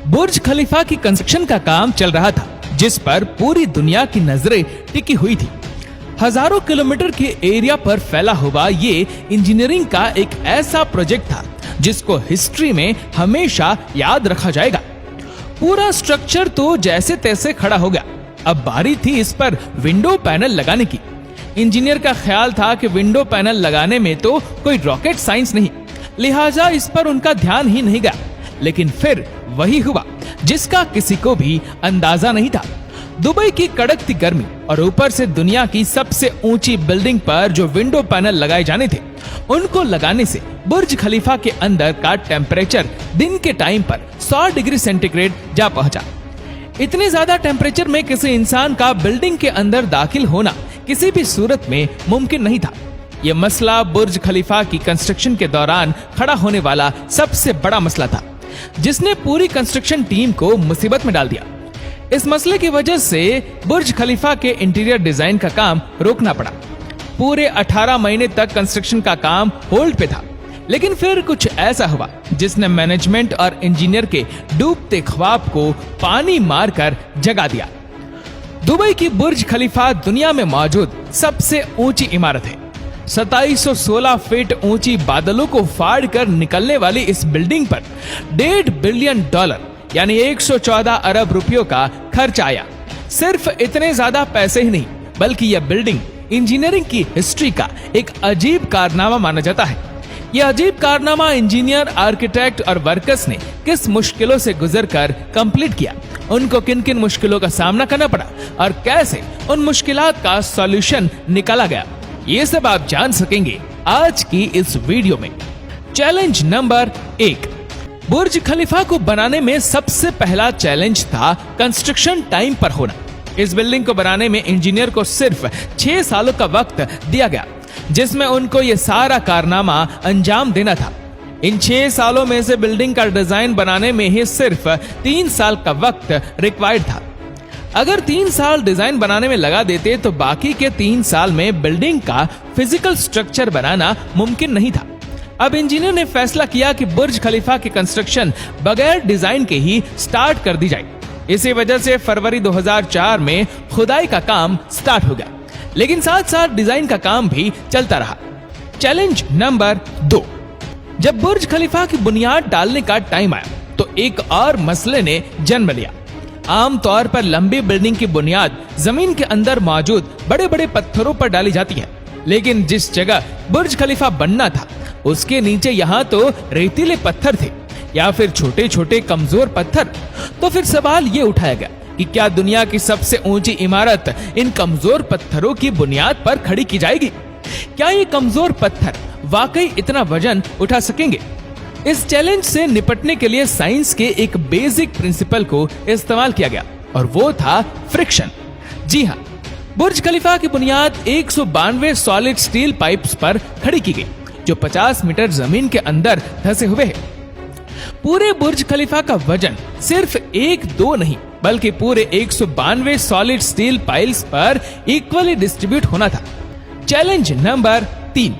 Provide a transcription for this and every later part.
बुर्ज खलीफा की कंस्ट्रक्शन का काम चल रहा था, जिस पर पूरी दुनिया की नजरें टिकी हुई थी। हजारों किलोमीटर के एरिया पर फैला हुआ ये इंजीनियरिंग का एक ऐसा प्रोजेक्ट था जिसको हिस्ट्री में हमेशा याद रखा जाएगा। पूरा स्ट्रक्चर तो जैसे तैसे खड़ा हो गया। अब बारी थी इस पर विंडो पैनल लगाने की। इंजीनियर का ख्याल था कि विंडो पैनल लगाने में तो कोई रॉकेट साइंस नहीं, लिहाजा इस पर उनका ध्यान ही नहीं गया। लेकिन फिर वही हुआ जिसका किसी को भी अंदाजा नहीं था। दुबई की कड़कती गर्मी और ऊपर से दुनिया की सबसे ऊंची बिल्डिंग पर जो विंडो पैनल लगाए जाने थे, उनको लगाने से बुर्ज खलीफा के अंदर का टेम्परेचर दिन के टाइम पर 100 डिग्री सेंटीग्रेड जा पहुंचा। इतनी ज्यादा टेम्परेचर में किसी इंसान का बिल्डिंग के अंदर दाखिल होना किसी भी सूरत में मुमकिन नहीं था। यह मसला बुर्ज खलीफा की कंस्ट्रक्शन के दौरान खड़ा होने वाला सबसे बड़ा मसला था, जिसने पूरी कंस्ट्रक्शन टीम को मुसीबत में डाल दिया। इस मसले की वजह से बुर्ज खलीफा के इंटीरियर डिजाइन का काम रोकना पड़ा। पूरे 18 महीने तक कंस्ट्रक्शन का काम होल्ड पे था। लेकिन फिर कुछ ऐसा हुआ जिसने मैनेजमेंट और इंजीनियर के डूबते ख्वाब को पानी मारकर जगा दिया। दुबई की बुर्ज खलीफा दुनिया में मौजूद सबसे ऊंची इमारत है। 2716 फीट ऊंची बादलों को फाड़ कर निकलने वाली इस बिल्डिंग पर $1.5 बिलियन यानी 114 अरब रुपयों का खर्च आया। सिर्फ इतने ज्यादा पैसे ही नहीं, बल्कि यह बिल्डिंग इंजीनियरिंग की हिस्ट्री का एक अजीब कारनामा माना जाता है। यह अजीब कारनामा इंजीनियर, आर्किटेक्ट और वर्कर्स ने किस मुश्किलों से गुजरकर कंप्लीट किया, उनको किन किन मुश्किलों का सामना करना पड़ा और कैसे उन मुश्किलात का सॉल्यूशन निकाला गया, ये सब आप जान सकेंगे आज की इस वीडियो में। Challenge number 1। बुर्ज खलीफा को बनाने में सबसे पहला चैलेंज था कंस्ट्रक्शन टाइम पर होना। इस बिल्डिंग को बनाने में इंजीनियर को सिर्फ 6 सालों का वक्त दिया गया, जिसमें उनको ये सारा कारनामा अंजाम देना था। इन 6 सालों में से बिल्डिंग का डिजाइन बनाने में ही सिर्फ 3 साल का वक्त रिक्वायर्ड था। अगर 3 साल डिजाइन बनाने में लगा देते तो बाकी के 3 साल में बिल्डिंग का फिजिकल स्ट्रक्चर बनाना मुमकिन नहीं था। अब इंजीनियर ने फैसला किया कि बुर्ज खलीफा की कंस्ट्रक्शन बगैर डिजाइन के ही स्टार्ट कर दी जाए। इसी वजह से फरवरी 2004 में खुदाई का काम स्टार्ट हो गया, लेकिन साथ साथ डिजाइन का काम भी चलता रहा। Challenge number 2। जब बुर्ज खलीफा की बुनियाद डालने का टाइम आया तो एक और मसले ने जन्म लिया। आमतौर पर लंबी बिल्डिंग की बुनियाद जमीन के अंदर मौजूद बड़े बड़े पत्थरों पर डाली जाती है, लेकिन जिस जगह बुर्ज खलीफा बनना था उसके नीचे यहाँ तो रेतीले पत्थर थे या फिर छोटे छोटे कमजोर पत्थर। तो फिर सवाल ये उठाया गया कि क्या दुनिया की सबसे ऊंची इमारत इन कमजोर पत्थरों की बुनियाद पर खड़ी की जाएगी? क्या ये कमजोर पत्थर वाकई इतना वजन उठा सकेंगे? इस चैलेंज से निपटने के लिए साइंस के एक बेसिक प्रिंसिपल को इस्तेमाल किया गया और वो था फ्रिक्शन। जी हाँ, बुर्ज खलीफा की बुनियाद 192 सॉलिड स्टील पाइप्स पर खड़ी की गई, जो 50 मीटर जमीन के अंदर धंसे हुए हैं। पूरे बुर्ज खलीफा का वजन सिर्फ 1-2 नहीं, बल्कि पूरे 192 सॉलिड स्टील पाइल्स पर इक्वली डिस्ट्रीब्यूट होना था। Challenge number 3।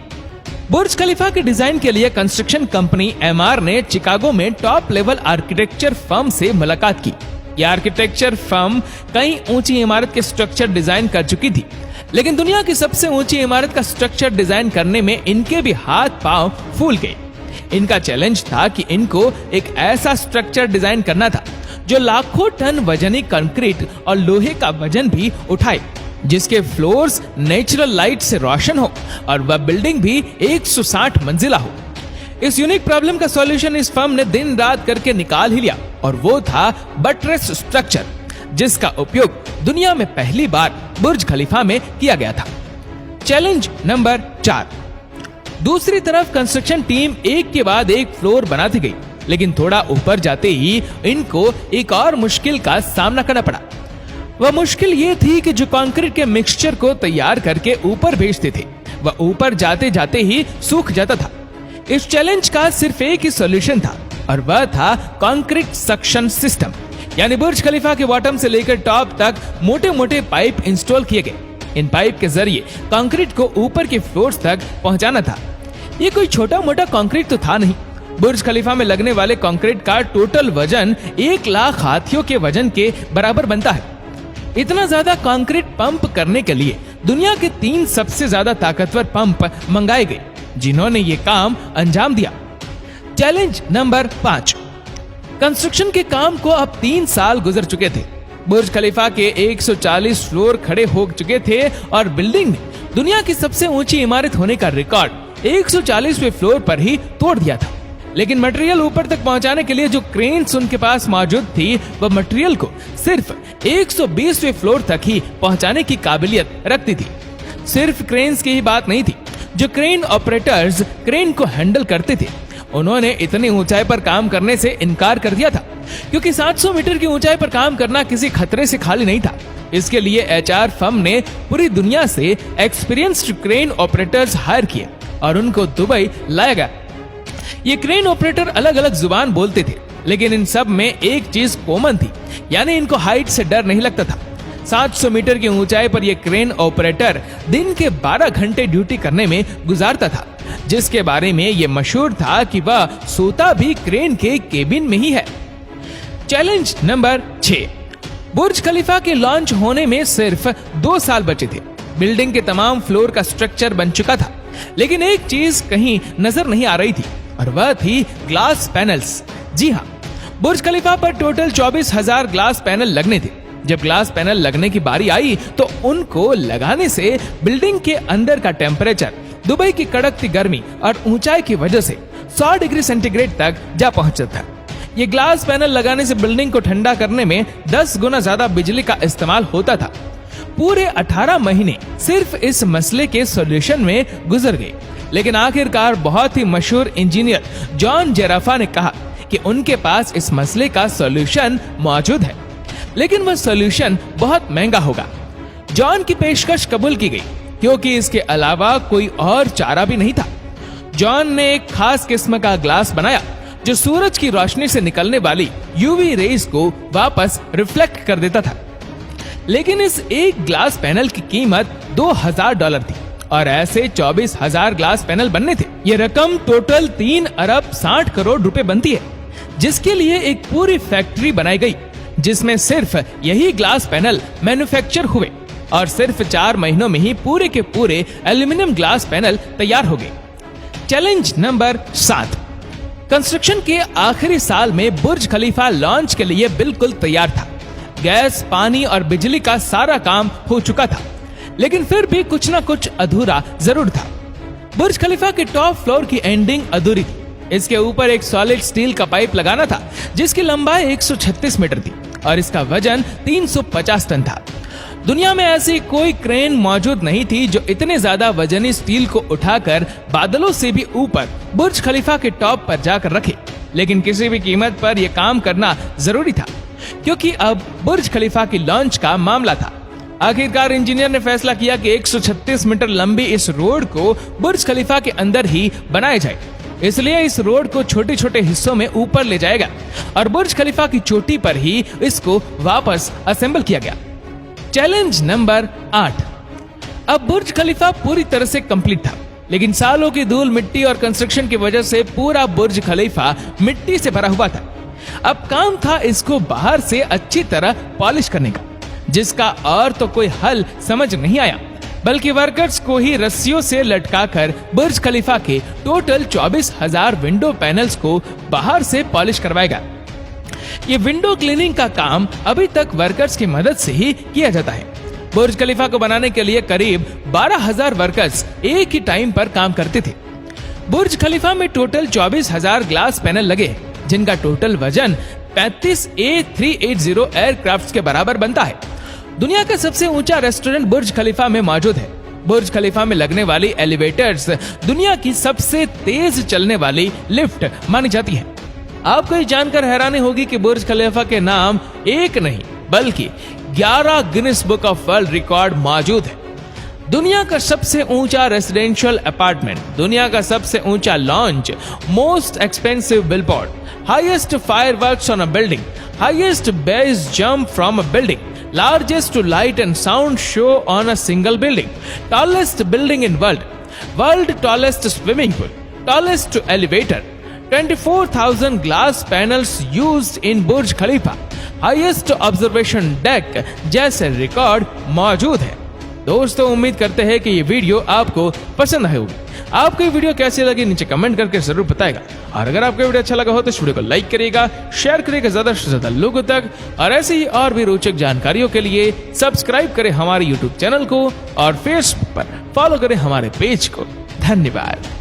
बुर्ज खलीफा के डिजाइन के लिए कंस्ट्रक्शन कंपनी एमआर ने चिकागो में टॉप लेवल आर्किटेक्चर फर्म से मुलाकात की। यह आर्किटेक्चर फर्म कई ऊंची इमारत के स्ट्रक्चर डिजाइन कर चुकी थी, लेकिन दुनिया की सबसे ऊंची इमारत का स्ट्रक्चर डिजाइन करने में इनके भी हाथ पांव फूल गए। इनका चैलेंज था कि इनको एक ऐसा स्ट्रक्चर डिजाइन करना था जो लाखों टन वजनी कंक्रीट और लोहे का वजन भी उठाए, जिसके फ्लोर्स नेचुरल लाइट से रोशन हो और वह बिल्डिंग भी 160 मंजिला हो। इस यूनिक प्रॉब्लम का सॉल्यूशन इस फर्म ने दिन रात करके निकाल ही लिया और वो था बटरेस स्ट्रक्चर, जिसका उपयोग दुनिया में पहली बार बुर्ज खलीफा में किया गया था। Challenge number 4। दूसरी तरफ कंस्ट्रक्शन टीम एक के बाद एक फ्लोर बनाती गई, लेकिन थोड़ा ऊपर जाते ही इनको एक और मुश्किल का सामना करना पड़ा। वह मुश्किल ये थी कि जो कंक्रीट के मिक्सचर को तैयार करके ऊपर भेजते थे, वह ऊपर जाते जाते ही सूख जाता था। इस चैलेंज का सिर्फ एक ही सॉल्यूशन था और वह था कंक्रीट सक्शन सिस्टम, यानी बुर्ज खलीफा के बॉटम से लेकर टॉप तक मोटे मोटे पाइप इंस्टॉल किए गए। इन पाइप के जरिए कंक्रीट को ऊपर के फ्लोर्स तक पहुंचाना था। ये कोई छोटा मोटा कंक्रीट तो था नहीं, बुर्ज खलीफा में लगने वाले कंक्रीट का टोटल वजन 1 लाख हाथियों के वजन के बराबर बनता है। इतना ज्यादा कंक्रीट पंप करने के लिए दुनिया के 3 सबसे ज्यादा ताकतवर पंप मंगाए गए, जिन्होंने ये काम अंजाम दिया। Challenge number 5। कंस्ट्रक्शन के काम को अब 3 साल गुजर चुके थे। बुर्ज खलीफा के 140 फ्लोर खड़े हो चुके थे और बिल्डिंग ने दुनिया की सबसे ऊंची इमारत होने का रिकॉर्ड 140वें फ्लोर पर ही तोड़ दिया था। लेकिन मटेरियल ऊपर तक पहुंचाने के लिए जो क्रेन्स उनके पास मौजूद थी, वह मटेरियल को सिर्फ 120वें फ्लोर तक ही पहुंचाने की काबिलियत रखती थी। सिर्फ क्रेन्स की ही बात नहीं थी, जो क्रेन ऑपरेटर्स क्रेन को हैंडल करते थे, उन्होंने इतनी ऊंचाई पर काम करने से इनकार कर दिया था, क्योंकि 700 मीटर की ऊंचाई पर काम करना किसी खतरे से खाली नहीं था। इसके लिए एचआर फर्म ने पूरी दुनिया से एक्सपीरियंस्ड क्रेन ऑपरेटर्स हायर किए और उनको दुबई लाया गया। ये क्रेन ऑपरेटर अलग अलग जुबान बोलते थे, लेकिन इन सब में एक चीज कॉमन थी, यानी इनको हाइट से डर नहीं लगता था। 700 मीटर की ऊंचाई पर यह क्रेन ऑपरेटर दिन के 12 घंटे ड्यूटी करने में गुजारता था, जिसके बारे में यह मशहूर था कि वह सोता भी क्रेन के केबिन में ही है। Challenge number 6। बुर्ज खलीफा के लॉन्च होने में सिर्फ 2 साल बचे थे। बिल्डिंग के तमाम फ्लोर का स्ट्रक्चर बन चुका था, लेकिन एक चीज कहीं नजर नहीं आ रही थी, और वह थी ग्लास पैनल्स। जी हाँ, बुर्ज खलीफा पर टोटल 24,000 ग्लास पैनल लगने थे। जब ग्लास पैनल लगने की बारी आई तो उनको लगाने से बिल्डिंग के अंदर का टेम्परेचर दुबई की कड़कती गर्मी और ऊंचाई की वजह से 100 डिग्री सेंटीग्रेड तक जा पहुंचा था। ये ग्लास पैनल लगाने से बिल्डिंग को ठंडा करने में 10 गुना ज्यादा बिजली का इस्तेमाल होता था। पूरे 18 महीने सिर्फ इस मसले के सॉल्यूशन में गुजर गए, लेकिन आखिरकार बहुत ही मशहूर इंजीनियर जॉन जेराफा ने कहा कि उनके पास इस मसले का सॉल्यूशन मौजूद है, लेकिन वह सॉल्यूशन बहुत महंगा होगा। जॉन की पेशकश कबूल की गई, क्योंकि इसके अलावा कोई और चारा भी नहीं था। जॉन ने एक खास किस्म का ग्लास बनाया जो सूरज की रोशनी से निकलने वाली यूवी रेज को वापस रिफ्लेक्ट कर देता था। लेकिन इस एक ग्लास पैनल की कीमत $2,000 थी और ऐसे 24,000 ग्लास पैनल बनने थे। ये रकम टोटल 3 अरब 60 करोड़ रुपए बनती है, जिसके लिए एक पूरी फैक्ट्री बनाई गई, जिसमें सिर्फ यही ग्लास पैनल मैन्युफैक्चर हुए और सिर्फ 4 महीनों में ही पूरे के पूरे एल्यूमिनियम ग्लास पैनल तैयार हो गए। Challenge number 7। कंस्ट्रक्शन के आखिरी साल में बुर्ज खलीफा लॉन्च के लिए बिल्कुल तैयार था। गैस, पानी और बिजली का सारा काम हो चुका था, लेकिन फिर भी कुछ ना कुछ अधूरा जरूर था। बुर्ज खलीफा के टॉप फ्लोर की एंडिंग अधूरी थी। इसके ऊपर एक सॉलिड स्टील का पाइप लगाना था, जिसकी लंबाई 136 मीटर थी और इसका वजन 350 टन था। दुनिया में ऐसी कोई क्रेन मौजूद नहीं थी जो इतने ज्यादा वजनी स्टील को उठाकर बादलों से भी ऊपर बुर्ज खलीफा के टॉप पर जाकर रखे। लेकिन किसी भी कीमत पर यह काम करना जरूरी था, क्योंकि अब बुर्ज खलीफा की लॉन्च का मामला था। आखिरकार इंजीनियर ने फैसला किया कि 136 मीटर लंबी इस रोड को बुर्ज खलीफा के अंदर ही बनाया जाए। इसलिए इस रोड को छोटे छोटे हिस्सों में ऊपर ले जाएगा और बुर्ज खलीफा की चोटी पर ही इसको वापस असेंबल किया गया। Challenge number 8। अब बुर्ज खलीफा पूरी तरह से कंप्लीट था, लेकिन सालों की धूल, मिट्टी और कंस्ट्रक्शन की वजह से पूरा बुर्ज खलीफा मिट्टी से भरा हुआ था। अब काम था इसको बाहर से अच्छी तरह पॉलिश करने का, जिसका और तो कोई हल समझ नहीं आया, बल्कि वर्कर्स को ही रस्सियों से लटकाकर बुर्ज खलीफा के टोटल 24,000 विंडो पैनल्स को बाहर से पॉलिश करवाएगा। ये विंडो क्लीनिंग का काम अभी तक वर्कर्स की मदद से ही किया जाता है। बुर्ज खलीफा को बनाने के लिए करीब 12,000 वर्कर्स एक ही टाइम पर काम करते थे। बुर्ज खलीफा में टोटल 24,000 ग्लास पैनल लगे, जिनका टोटल वजन 35 A380 एयरक्राफ्ट के बराबर बनता है। दुनिया का सबसे ऊंचा रेस्टोरेंट बुर्ज खलीफा में मौजूद है। बुर्ज खलीफा में लगने वाली एलिवेटर्स दुनिया की सबसे तेज चलने वाली लिफ्ट मानी जाती है। आपको ये जानकर हैरानी होगी कि बुर्ज खलीफा के नाम एक नहीं बल्कि 11 Guinness book of world record मौजूद है। दुनिया का सबसे ऊंचा रेसिडेंशियल अपार्टमेंट, दुनिया का सबसे ऊंचा launch, most expensive billboard, highest fireworks on a building, highest base jump from a building, largest light and sound show on a single building, tallest building in world tallest swimming pool, tallest elevator, 24,000 glass panels used in Burj Khalifa, highest observation deck जैसे record मौजूद है। दोस्तों, उम्मीद करते हैं कि ये video आपको पसंद आई होगी। आपको ये वीडियो कैसी लगी नीचे कमेंट करके जरूर बताएगा। और अगर आपको वीडियो अच्छा लगा हो तो इस वीडियो को लाइक करिएगा, शेयर करिएगा ज्यादा से ज्यादा लोगों तक। और ऐसे ही और भी रोचक जानकारियों के लिए सब्सक्राइब करें हमारे यूट्यूब चैनल को और फेसबुक पर फॉलो करें हमारे पेज को। धन्यवाद।